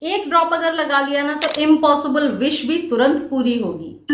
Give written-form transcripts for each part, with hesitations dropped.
एक ड्रॉप अगर लगा लिया ना तो इम्पॉसिबल विश भी तुरंत पूरी होगी।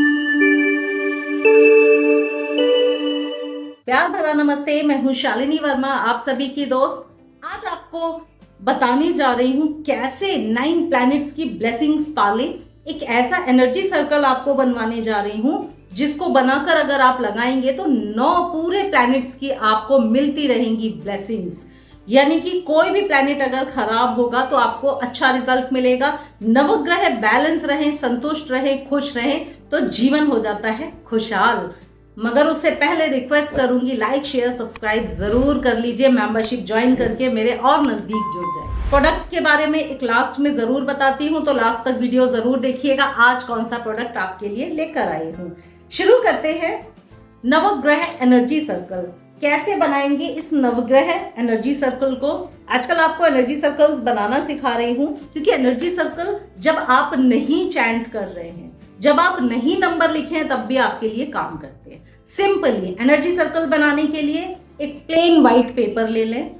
प्यार भरा नमस्ते, मैं हूं शालिनी वर्मा, आप सभी की दोस्त। आज आपको बताने जा रही हूं कैसे 9 प्लैनेट्स की ब्लेसिंग्स पाले। एक ऐसा एनर्जी सर्कल आपको बनवाने जा रही हूं जिसको बनाकर अगर आप लगाएंगे तो 9 पूरे प्लैनेट्स की आपको मिलती रहेंगी ब्लेसिंग्स। यानी कि कोई भी प्लैनेट अगर खराब होगा तो आपको अच्छा रिजल्ट मिलेगा। नवग्रह बैलेंस रहें, संतुष्ट रहें, खुश रहें तो जीवन हो जाता है खुशहाल। मगर उससे पहले रिक्वेस्ट करूंगी, लाइक शेयर सब्सक्राइब जरूर कर लीजिए, मेंबरशिप ज्वाइन करके मेरे और नजदीक जुड़ जाए। प्रोडक्ट के बारे में एक लास्ट में जरूर बताती हूँ, तो लास्ट तक वीडियो जरूर देखिएगा। आज कौन सा प्रोडक्ट आपके लिए लेकर आई हूँ। शुरू करते हैं। नवग्रह एनर्जी सर्कल कैसे बनाएंगे इस नवग्रह एनर्जी सर्कल को। आजकल आपको एनर्जी सर्कल्स बनाना सिखा रही हूँ, क्योंकि एनर्जी सर्कल जब आप नहीं चैंट कर रहे हैं, जब आप नहीं नंबर लिखे हैं, तब भी आपके लिए काम करते हैं। सिंपली एनर्जी सर्कल बनाने के लिए एक प्लेन व्हाइट पेपर ले लें,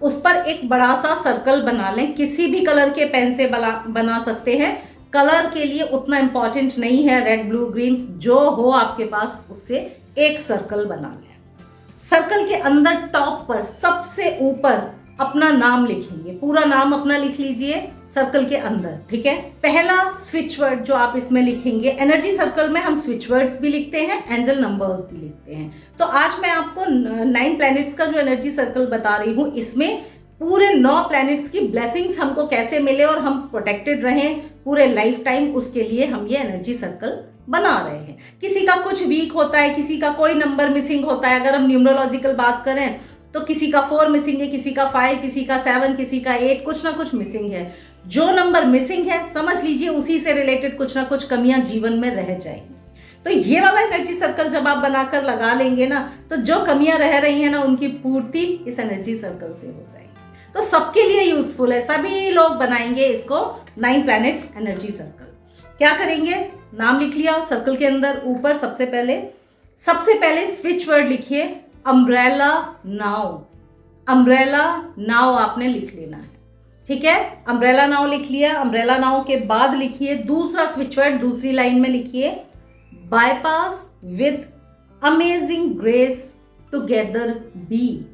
उस पर एक बड़ा सा सर्कल बना लें। किसी भी कलर के पेन से बना सकते हैं। कलर के लिए उतना इंपॉर्टेंट नहीं है, रेड ब्लू ग्रीन जो हो आपके पास उससे एक सर्कल बना लें। सर्कल के अंदर टॉप पर सबसे ऊपर अपना नाम लिखेंगे, पूरा नाम अपना लिख लीजिए सर्कल के अंदर, ठीक है। पहला स्विच वर्ड जो आप इसमें लिखेंगे, एनर्जी सर्कल में हम स्विच वर्ड्स भी लिखते हैं, एंजल नंबर्स भी लिखते हैं। तो आज मैं आपको 9 प्लैनेट्स का जो एनर्जी सर्कल बता रही हूँ, इसमें पूरे 9 प्लैनेट्स की ब्लेसिंग्स हमको कैसे मिले और हम प्रोटेक्टेड रहें पूरे लाइफ टाइम, उसके लिए हम ये एनर्जी सर्कल बना रहे हैं। किसी का कुछ वीक होता है, किसी का कोई नंबर मिसिंग होता है। अगर हम न्यूमरोलॉजिकल बात करें तो किसी का 4 मिसिंग है, किसी का 5, किसी का 7, किसी का 8, कुछ ना कुछ मिसिंग है। जो नंबर मिसिंग है समझ लीजिए उसी से रिलेटेड कुछ ना कुछ कमियां जीवन में रह जाएंगी। तो ये वाला एनर्जी सर्कल जब आप बनाकर लगा लेंगे ना, तो जो कमियां रह रही हैं ना, उनकी पूर्ति इस एनर्जी सर्कल से हो जाएगी। तो सबके लिए यूजफुल है, सभी लोग बनाएंगे इसको 9 प्लैनेट्स एनर्जी सर्कल। क्या करेंगे, नाम लिख लिया सर्कल के अंदर। ऊपर सबसे पहले स्विच वर्ड लिखिए, अम्ब्रेला नाउ। अम्ब्रेला नाउ आपने लिख लेना है, ठीक है। अम्ब्रेला नाउ लिख लिया। अम्ब्रेला नाउ के बाद लिखिए दूसरा स्विच वर्ड, दूसरी लाइन में लिखिए, bypass with amazing grace together be.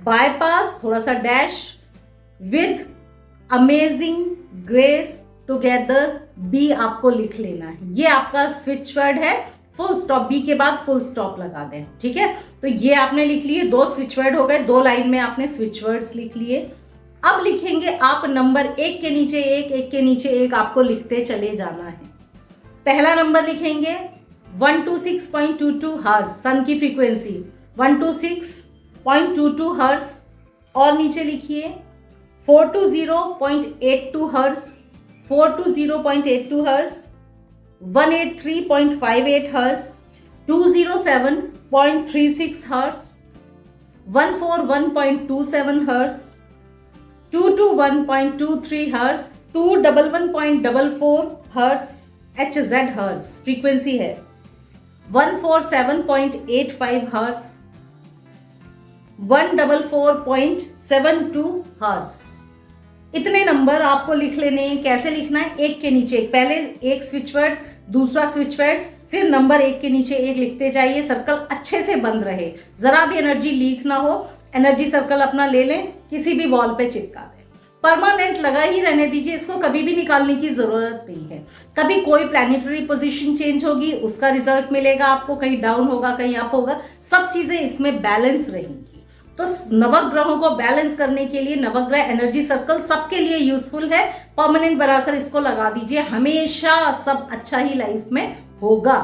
Bypass थोड़ा सा dash, with amazing grace together be आपको लिख लेना है। ये आपका स्विच वर्ड है। फुल स्टॉप, बी के बाद फुल स्टॉप लगा दें, ठीक है। तो ये आपने लिख लिए, 2 स्विच वर्ड हो गए, 2 लाइन में आपने स्विच वर्ड्स लिख लिए। अब लिखेंगे आप नंबर, एक के नीचे एक, एक के नीचे एक आपको लिखते चले जाना है। पहला नंबर लिखेंगे 126.22 हर्ट्ज, सन की फ्रीक्वेंसी 126.22 हर्ट्ज, और नीचे लिखिए 420.82 hertz, 420.82 hertz, 183.58 hertz, 207.36 hertz, 141.27 hertz, 221.23 hertz, 211.44 hertz, HZ hertz frequency है, 147.85 हर्ट्ज, 144.72 हर्ट्ज। इतने नंबर आपको लिख लेने हैं। कैसे लिखना है, एक के नीचे एक, पहले एक स्विच वर्ड, दूसरा स्विच वर्ड, फिर नंबर एक के नीचे एक लिखते जाइए। सर्कल अच्छे से बंद रहे, जरा भी एनर्जी लीक ना हो। एनर्जी सर्कल अपना ले लें, किसी भी वॉल पे चिपका दें, परमानेंट लगा ही रहने दीजिए। इसको कभी भी निकालने की जरूरत नहीं है। कभी कोई प्लैनेटरी पोजीशन चेंज होगी, उसका रिजल्ट मिलेगा आपको, कहीं डाउन होगा, कहीं अप होगा, सब चीजें इसमें बैलेंस रहेंगी। तो नवग्रहों को बैलेंस करने के लिए नवग्रह एनर्जी सर्कल सबके लिए यूजफुल है। परमानेंट बनाकर इसको लगा दीजिए, हमेशा सब अच्छा ही लाइफ में होगा।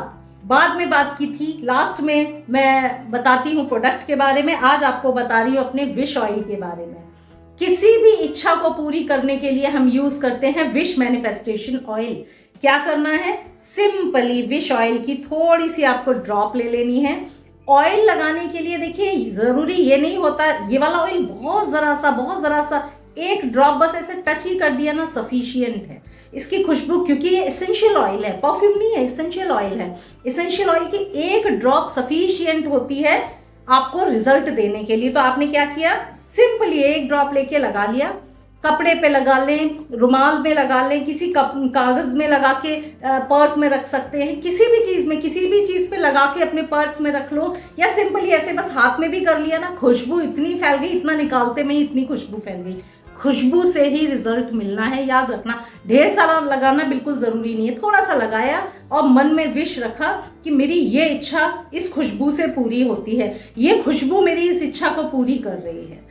बाद में बात की थी, लास्ट में मैं बताती हूँ प्रोडक्ट के बारे में। आज आपको बता रही हूँ अपने विश ऑयल के बारे में। किसी भी इच्छा को पूरी करने के लिए हम यूज करते हैं विश मैनिफेस्टेशन ऑयल। क्या करना है, सिंपली विश ऑयल की थोड़ी सी आपको ड्रॉप ले लेनी है। ऑयल लगाने के लिए देखिए जरूरी ये नहीं होता, ये वाला ऑयल बहुत जरा सा एक ड्रॉप बस ऐसे टच ही कर दिया ना, सफिशियंट है। इसकी खुशबू, क्योंकि ये एसेंशियल ऑयल है, परफ्यूम नहीं है, एसेंशियल ऑयल है। एसेंशियल ऑयल की एक ड्रॉप सफिशियंट होती है आपको रिजल्ट देने के लिए। तो आपने क्या किया, सिंपली एक ड्रॉप लेके लगा लिया, कपड़े पे लगा लें, रुमाल में लगा लें, किसी कागज़ में लगा के पर्स में रख सकते हैं, किसी भी चीज़ में, किसी भी चीज़ पे लगा के अपने पर्स में रख लो, या सिंपली ऐसे बस हाथ में भी कर लिया ना, खुशबू इतनी फैल गई, इतना निकालते में ही इतनी खुशबू फैल गई। खुशबू से ही रिजल्ट मिलना है, याद रखना। ढेर सारा लगाना बिल्कुल ज़रूरी नहीं है, थोड़ा सा लगाया और मन में विश रखा कि मेरी ये इच्छा इस खुशबू से पूरी होती है, ये खुशबू मेरी इस इच्छा को पूरी कर रही है।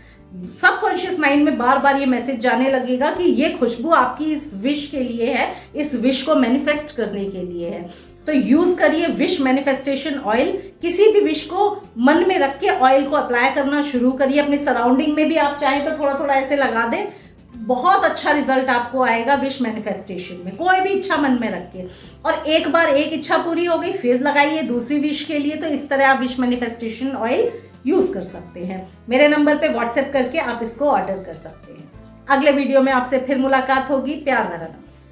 सबकॉन्शियस माइंड में बार बार ये मैसेज जाने लगेगा कि ये खुशबू आपकी इस विश के लिए है, इस विश को मैनिफेस्ट करने के लिए है। तो यूज करिए विश मैनिफेस्टेशन ऑयल। किसी भी विश को मन में रख के ऑयल को अप्लाई करना शुरू करिए। अपने सराउंडिंग में भी आप चाहें तो थोड़ा थोड़ा ऐसे लगा दें, बहुत अच्छा रिजल्ट आपको आएगा विश मैनिफेस्टेशन में। कोई भी इच्छा मन में रख के, और एक बार एक इच्छा पूरी हो गई फिर लगाइए दूसरी विश के लिए। तो इस तरह आप विश मैनिफेस्टेशन ऑयल यूज कर सकते हैं। मेरे नंबर पे व्हाट्सएप करके आप इसको ऑर्डर कर सकते हैं। अगले वीडियो में आपसे फिर मुलाकात होगी। प्यार भरा नमस्ते।